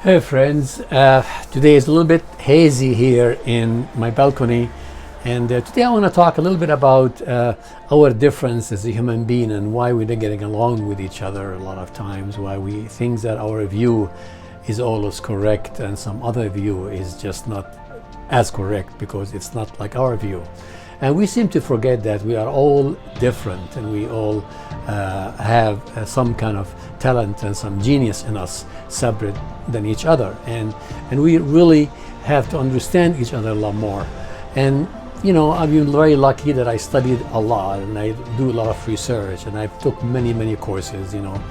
Hey friends, today is a little bit hazy here in my balcony, and today I want to talk a little bit about our difference as a human being and why we're not getting along with each other a lot of times, why we think that our view is always correct and some other view is just not as correct because it's not like our view. And we seem to forget that we are all different and we all have some kind of talent and some genius in us separate than each other. And we really have to understand each other a lot more. And you know, I've been very lucky that I studied a lot and I do a lot of research and I took many courses, you know.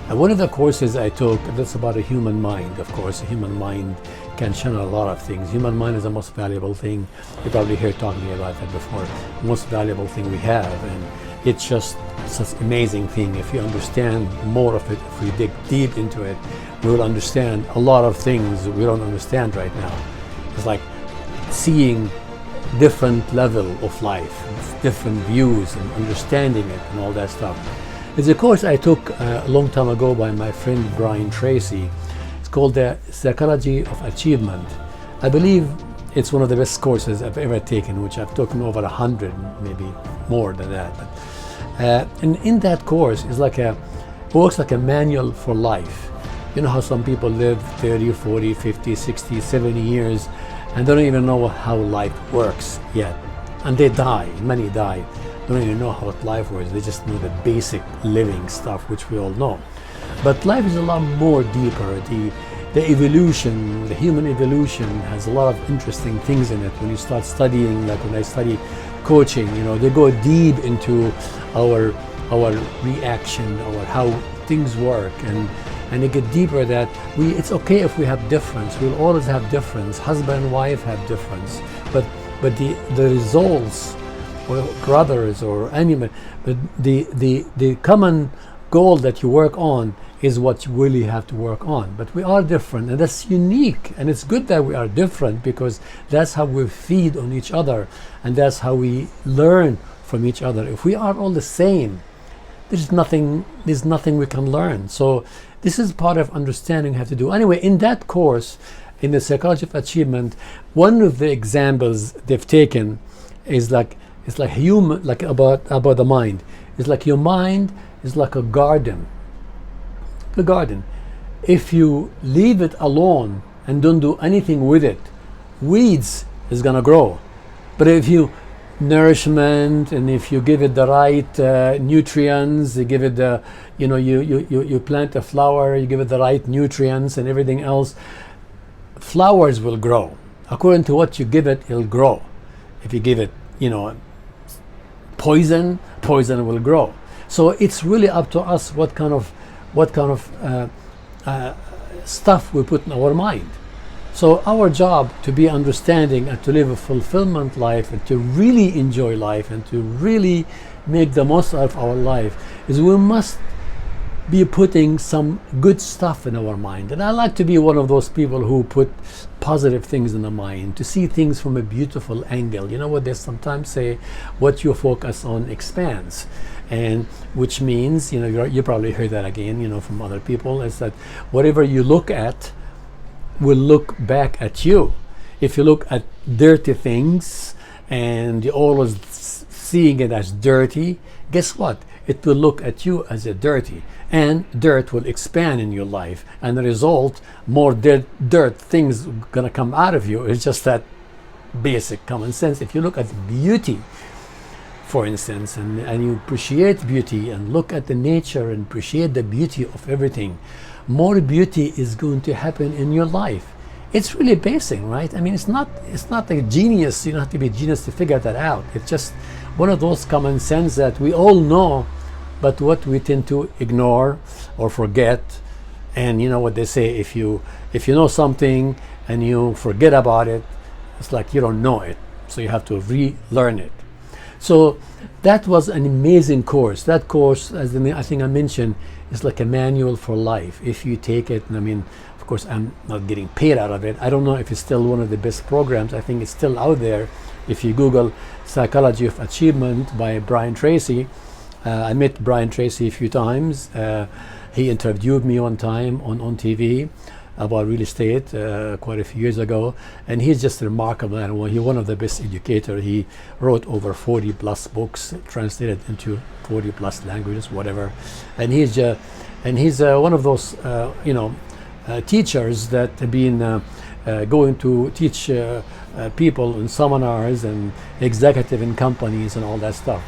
And one of the courses I took, that's about a human mind, of course. A human mind can channel a lot of things. Human mind is the most valuable thing. You probably heard talking about that before. The most valuable thing we have, and it's just such an amazing thing. If you understand more of it, if we dig deep into it, we will understand a lot of things we don't understand right now. It's like seeing different level of life, different views and understanding it and all that stuff. It's a course I took a long time ago by my friend Brian Tracy. It's called the Psychology of Achievement. I believe it's one of the best courses I've ever taken, which I've taken over 100, maybe more than that. But, and in that course, it's like works like a manual for life. You know how some people live 30, 40, 50, 60, 70 years and they don't even know how life works yet. And they die, many die. They don't even know how life works. They just know the basic living stuff, which we all know. But life is a lot more deeper. The evolution, the human evolution has a lot of interesting things in it. When you start studying, like when I study coaching, you know, they go deep into our reaction, or how things work, and they get deeper that it's okay if we have difference. We'll always have difference. Husband and wife have difference, but the results, or brothers or anyone, but the common goal that you work on is what you really have to work on. But we are different, and that's unique, and it's good that we are different because that's how we feed on each other and that's how we learn from each other. If we are all the same, there's nothing we can learn. So this is part of understanding we have to do. Anyway, in that course, in the Psychology of Achievement, one of the examples they've taken is like, it's like human, like about the mind. It's like your mind is like a garden. The garden. If you leave it alone and don't do anything with it, weeds is gonna grow. But if you nourishment, and if you give it the right nutrients, you give it the, you know, you plant a flower, you give it the right nutrients and everything else, flowers will grow. According to what you give it, it'll grow. If you give it, you know, poison will grow. So it's really up to us what kind of stuff we put in our mind. So our job to be understanding and to live a fulfillment life and to really enjoy life and to really make the most of our life is we must be putting some good stuff in our mind. And I like to be one of those people who put positive things in the mind, to see things from a beautiful angle. You know what they sometimes say, what you focus on expands. And which means, you know, you probably heard that again, you know, from other people, is that whatever you look at will look back at you. If you look at dirty things and you're always seeing it as dirty, guess what? It will look at you as a dirty, and dirt will expand in your life, and the result, more dirt things gonna come out of you. It's just that basic common sense. If you look at beauty, for instance, and you appreciate beauty and look at the nature and appreciate the beauty of everything, more beauty is going to happen in your life. It's really basic, right? I mean, it's not a genius. You don't have to be a genius to figure that out. It's just one of those common sense that we all know, but what we tend to ignore or forget. And you know what they say, if you know something and you forget about it, it's like you don't know it, so you have to relearn it. So that was an amazing course. That course, as I think I mentioned, is like a manual for life. If you take it, and I mean, of course, I'm not getting paid out of it. I don't know if it's still one of the best programs. I think it's still out there. If you Google Psychology of Achievement by Brian Tracy, I met Brian Tracy a few times. He interviewed me one time on TV. about real estate quite a few years ago, and he's just remarkable. And he's one of the best educators. He wrote over 40 plus books, translated into 40 plus languages, whatever. And he's one of those teachers that have been going to teach people in seminars and executive in companies and all that stuff.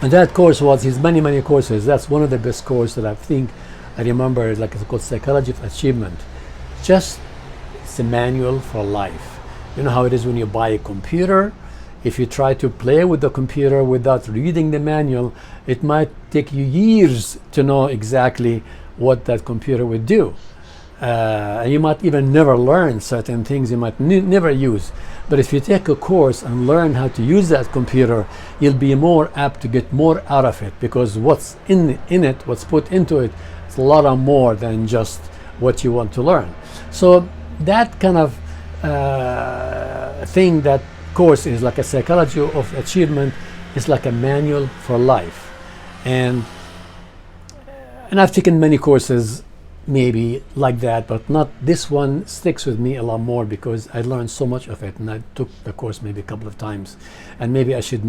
And that course was his many courses. That's one of the best courses that I think I remember. Like, it's called Psychology of Achievement. It's a manual for life. You know how it is when you buy a computer. If you try to play with the computer without reading the manual, it might take you years to know exactly what that computer would do. And you might even never learn certain things you might never use. But if you take a course and learn how to use that computer, you'll be more apt to get more out of it, because what's in it, what's put into it, is a lot more than just what you want to learn. So that kind of thing, that course is like a Psychology of Achievement. It's like a manual for life. And I've taken many courses maybe like that, but not this one. Sticks with me a lot more because I learned so much of it, and I took the course maybe a couple of times, and maybe I should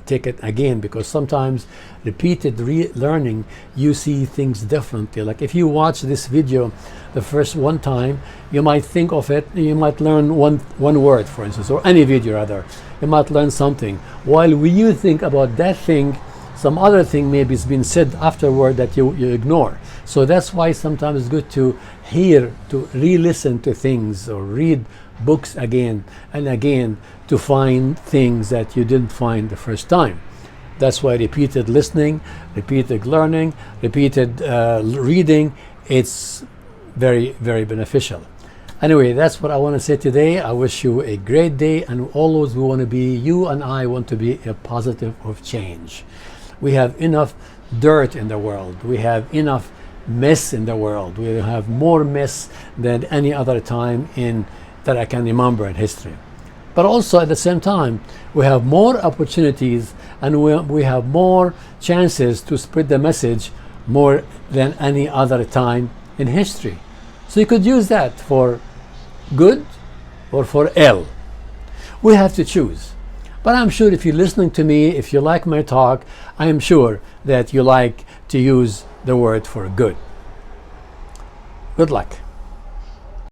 take it again, because sometimes repeated learning, you see things differently. Like if you watch this video the first one time, you might think of it, you might learn one word, for instance, or any video rather, you might learn something, while when you think about that thing, some other thing maybe has been said afterward that you ignore. So that's why sometimes it's good to re-listen to things, or read books again and again to find things that you didn't find the first time. That's why repeated listening, repeated learning, repeated reading, it's very beneficial. Anyway, that's what I want to say today. I wish you a great day, and always you and I want to be a positive of change. We have enough dirt in the world. We have enough mess in the world. We have more mess than any other time that I can remember in history. But also at the same time, we have more opportunities, and we have more chances to spread the message more than any other time in history. So you could use that for good or for ill. We have to choose. But I'm sure if you're listening to me, if you like my talk, I am sure that you like to use the word for good. Good luck.